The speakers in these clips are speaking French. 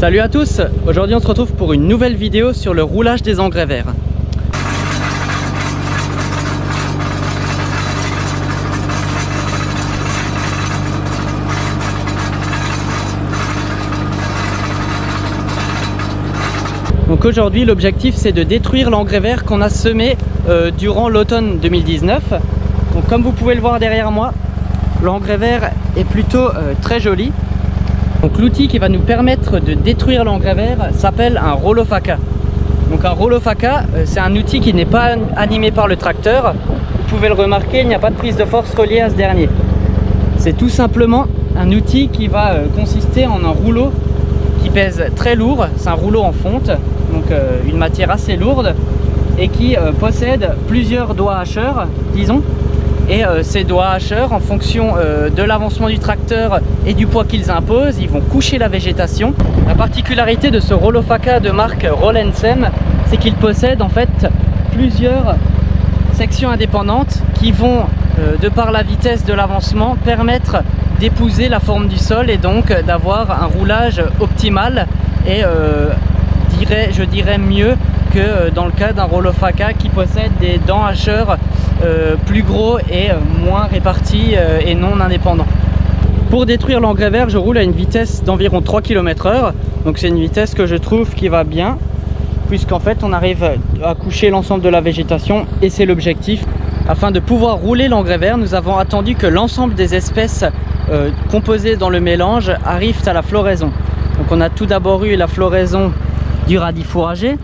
Salut à tous, aujourd'hui on se retrouve pour une nouvelle vidéo sur le roulage des engrais verts. Donc aujourd'hui l'objectif c'est de détruire l'engrais vert qu'on a semé durant l'automne 2019. Donc comme vous pouvez le voir derrière moi, l'engrais vert est plutôt très joli. Donc l'outil qui va nous permettre de détruire l'engrais vert s'appelle un rouleau Faka. Donc un rouleau Faka, c'est un outil qui n'est pas animé par le tracteur. Vous pouvez le remarquer, il n'y a pas de prise de force reliée à ce dernier. C'est tout simplement un outil qui va consister en un rouleau qui pèse très lourd. C'est un rouleau en fonte, donc une matière assez lourde et qui possède plusieurs doigts hacheurs, disons. Et ces doigts hacheurs, en fonction de l'avancement du tracteur et du poids qu'ils imposent, ils vont coucher la végétation. La particularité de ce rouleau Faka de marque Rollensem, c'est qu'il possède en fait plusieurs sections indépendantes qui vont, de par la vitesse de l'avancement, permettre d'épouser la forme du sol et donc d'avoir un roulage optimal et je dirais mieux que dans le cas d'un rouleau Faka qui possède des dents hacheurs plus gros et moins répartis et non indépendants. Pour détruire l'engrais vert, je roule à une vitesse d'environ 3 km/h. Donc c'est une vitesse que je trouve qui va bien, puisqu'en fait on arrive à coucher l'ensemble de la végétation et c'est l'objectif. Afin de pouvoir rouler l'engrais vert, nous avons attendu que l'ensemble des espèces composées dans le mélange arrivent à la floraison. Donc on a tout d'abord eu la floraison du radis fourragé,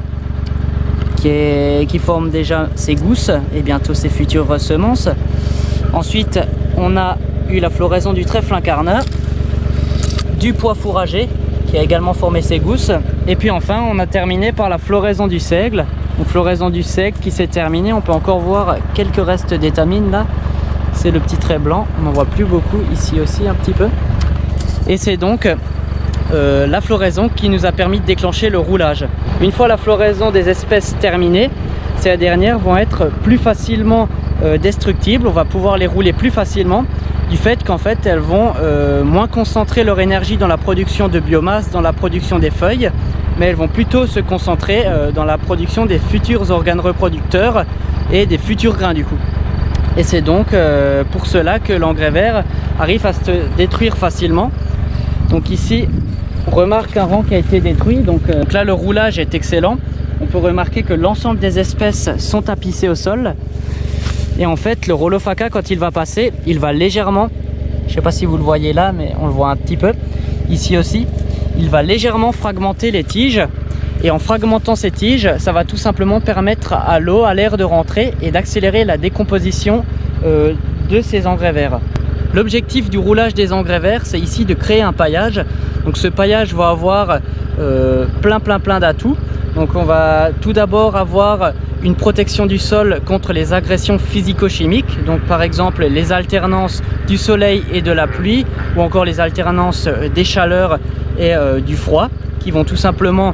qui forme déjà ses gousses et bientôt ses futures semences. Ensuite on a eu la floraison du trèfle incarnat, du pois fourragé qui a également formé ses gousses, et puis enfin on a terminé par la floraison du seigle. Donc floraison du seigle qui s'est terminée, on peut encore voir quelques restes d'étamines là, c'est le petit trait blanc, on n'en voit plus beaucoup, ici aussi un petit peu, et c'est donc la floraison qui nous a permis de déclencher le roulage. Une fois la floraison des espèces terminée, ces dernières vont être plus facilement destructibles, on va pouvoir les rouler plus facilement du fait qu'en fait elles vont moins concentrer leur énergie dans la production de biomasse, dans la production des feuilles, mais elles vont plutôt se concentrer dans la production des futurs organes reproducteurs et des futurs grains du coup. Et c'est donc pour cela que l'engrais vert arrive à se détruire facilement. Donc ici on remarque un rang qui a été détruit, donc là le roulage est excellent. On peut remarquer que l'ensemble des espèces sont tapissées au sol. Et en fait le rouleau Faka, quand il va passer, il va légèrement, je ne sais pas si vous le voyez là mais on le voit un petit peu, ici aussi, il va légèrement fragmenter les tiges. Et en fragmentant ces tiges, ça va tout simplement permettre à l'eau, à l'air de rentrer et d'accélérer la décomposition de ces engrais verts. L'objectif du roulage des engrais verts, c'est ici de créer un paillage. Donc ce paillage va avoir plein d'atouts. Donc on va tout d'abord avoir une protection du sol contre les agressions physico-chimiques. Donc par exemple les alternances du soleil et de la pluie, ou encore les alternances des chaleurs et du froid, qui vont tout simplement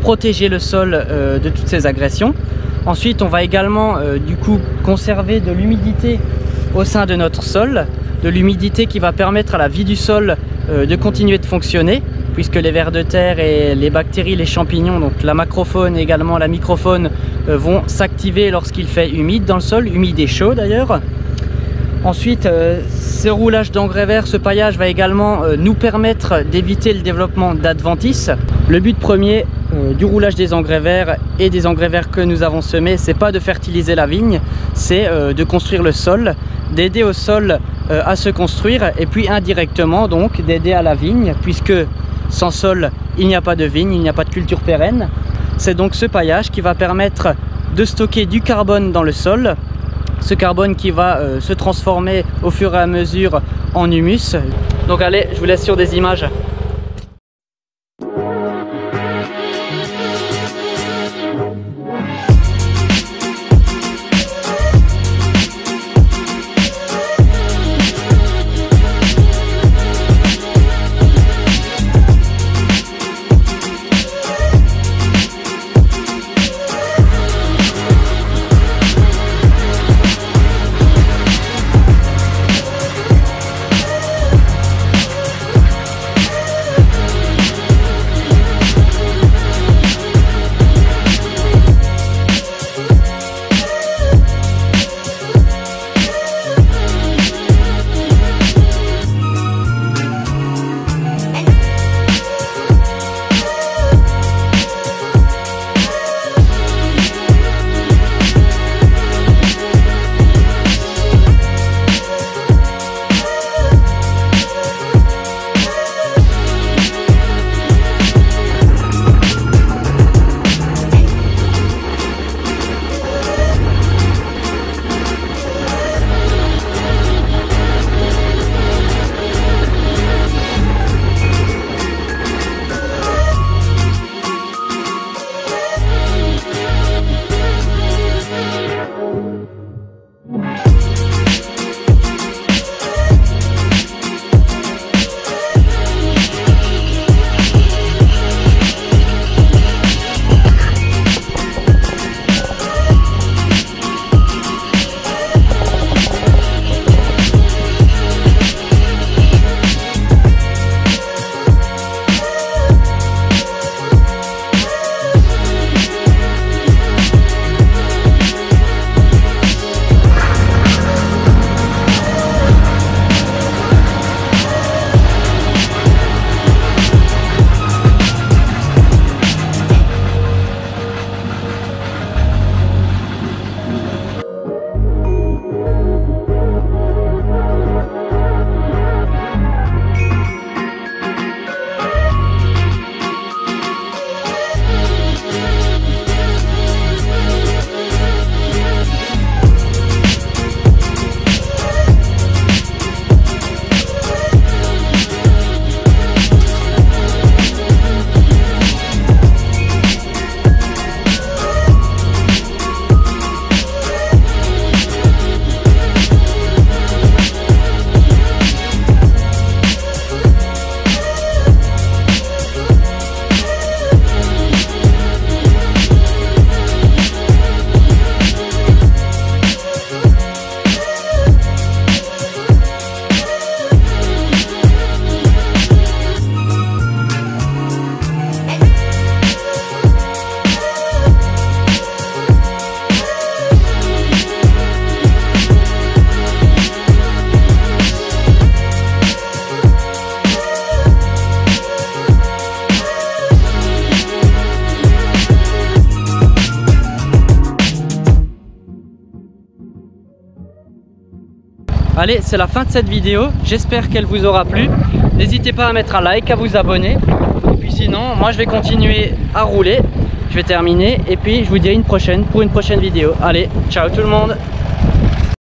protéger le sol de toutes ces agressions. Ensuite on va également du coup conserver de l'humidité au sein de notre sol, de l'humidité qui va permettre à la vie du sol de continuer de fonctionner, puisque les vers de terre et les bactéries, les champignons, donc la macrofaune et également la microfaune vont s'activer lorsqu'il fait humide dans le sol, humide et chaud d'ailleurs. Ensuite, ce roulage d'engrais vert, ce paillage va également nous permettre d'éviter le développement d'adventices. Le but premier du roulage des engrais verts et des engrais verts que nous avons semés, c'est pas de fertiliser la vigne, c'est de construire le sol, d'aider au sol à se construire et puis indirectement donc d'aider à la vigne, puisque sans sol il n'y a pas de vigne, il n'y a pas de culture pérenne. C'est donc ce paillage qui va permettre de stocker du carbone dans le sol, ce carbone qui va se transformer au fur et à mesure en humus. Donc allez, je vous laisse sur des images. Allez, c'est la fin de cette vidéo. J'espère qu'elle vous aura plu. N'hésitez pas à mettre un like, à vous abonner. Et puis sinon, moi je vais continuer à rouler. Je vais terminer et puis je vous dis à une prochaine pour une prochaine vidéo. Allez, ciao tout le monde!